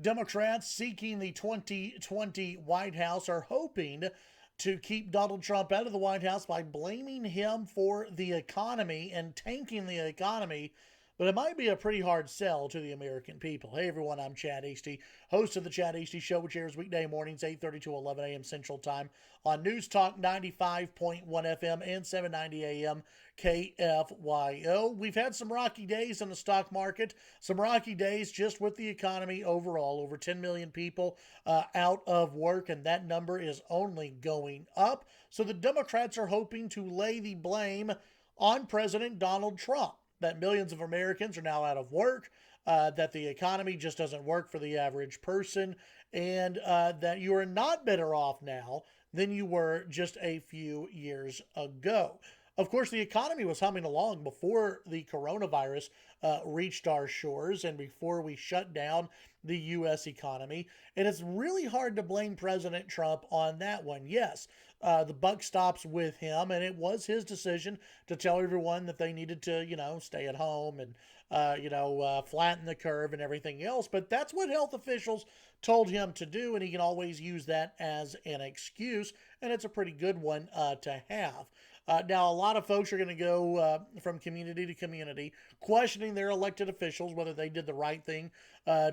Democrats seeking the 2020 White House are hoping to keep Donald Trump out of the White House by blaming him for the economy and tanking the economy. But it might be a pretty hard sell to the American people. Hey everyone, I'm Chad Hasty, host of the Chad Hasty Show, which airs weekday mornings 8:30 to 11 a.m. Central Time on News Talk 95.1 FM and 790 a.m. KFYO. We've had some rocky days in the stock market, some rocky days just with the economy overall. Over 10 million people out of work, and that number is only going up. So the Democrats are hoping to lay the blame on President Donald Trump, that millions of Americans are now out of work, that the economy just doesn't work for the average person, and that you are not better off now than you were just a few years ago. Of course, the economy was humming along before the coronavirus reached our shores and before we shut down the U.S. economy. And it's really hard to blame President Trump on that one. Yes, the buck stops with him, and it was his decision to tell everyone that they needed to, stay at home and, flatten the curve and everything else. But that's what health officials told him to do, and he can always use that as an excuse, and it's a pretty good one to have. Now, a lot of folks are going to go from community to community, questioning their elected officials, whether they did the right thing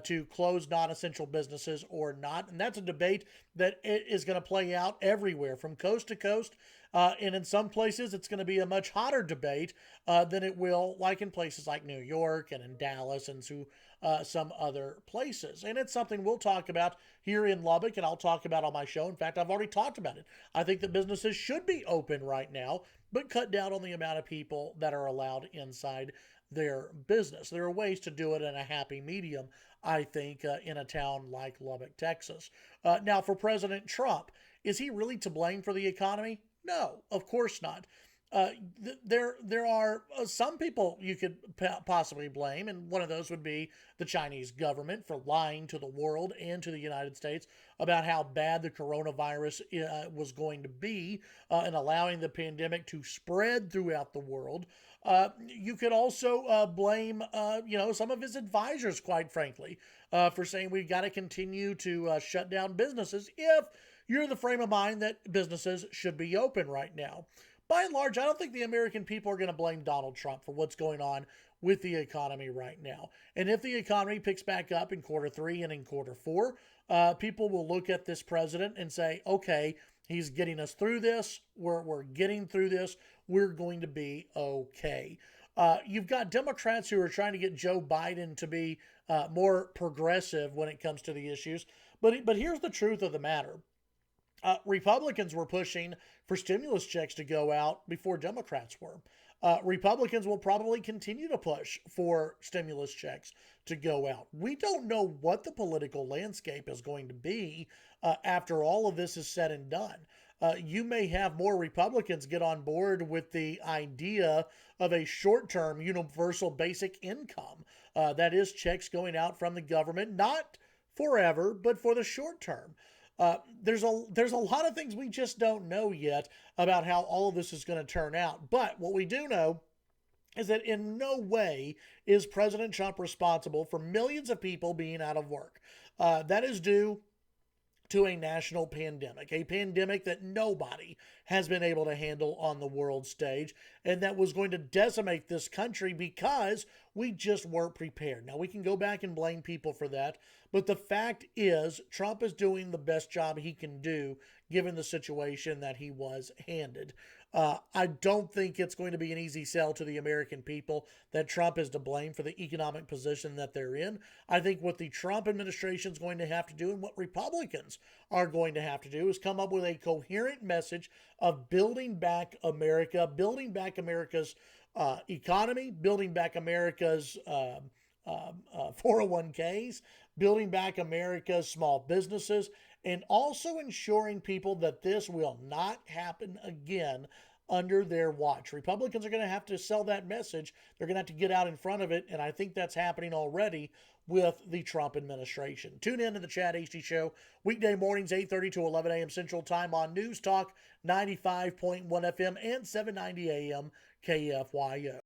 to close non-essential businesses or not. And that's a debate that is going to play out everywhere from coast to coast. And in some places, it's going to be a much hotter debate than it will like in places like New York and in Dallas and some other places. And it's something we'll talk about here in Lubbock, and I'll talk about on my show. In fact, I've already talked about it. I think that businesses should be open right now, but cut down on the amount of people that are allowed inside their business. There are ways to do it in a happy medium, I think, in a town like Lubbock, Texas. Now, for President Trump, is he really to blame for the economy? No, of course not. There are some people you could possibly blame, and one of those would be the Chinese government for lying to the world and to the United States about how bad the coronavirus was going to be and allowing the pandemic to spread throughout the world. You could also blame, some of his advisors, quite frankly, for saying we've got to continue to shut down businesses if you're in the frame of mind that businesses should be open right now. By and large, I don't think the American people are going to blame Donald Trump for what's going on with the economy right now. And if the economy picks back up in quarter three and in quarter four, people will look at this president and say, okay, he's getting us through this. We're getting through this. We're going to be okay. You've got Democrats who are trying to get Joe Biden to be more progressive when it comes to the issues. But here's the truth of the matter. Republicans were pushing for stimulus checks to go out before Democrats were. Republicans will probably continue to push for stimulus checks to go out. We don't know what the political landscape is going to be after all of this is said and done. You may have more Republicans get on board with the idea of a short-term universal basic income. That is checks going out from the government, not forever, but for the short term. There's a lot of things we just don't know yet about how all of this is going to turn out. But what we do know is that in no way is President Trump responsible for millions of people being out of work. That is due to a national pandemic, a pandemic that nobody has been able to handle on the world stage, and that was going to decimate this country because we just weren't prepared. Now, we can go back and blame people for that, but the fact is Trump is doing the best job he can do given the situation that he was handed. I don't think it's going to be an easy sell to the American people that Trump is to blame for the economic position that they're in. I think what the Trump administration is going to have to do and what Republicans are going to have to do is come up with a coherent message of building back America, building back America's economy, building back America's 401ks, building back America's small businesses, and also ensuring people that this will not happen again under their watch. Republicans are going to have to sell that message. They're going to have to get out in front of it, and I think that's happening already with the Trump administration. Tune in to the Chad Hasty Show, weekday mornings, 8:30 to 11 a.m. Central Time on News Talk 95.1 FM and 790 a.m. KFYO.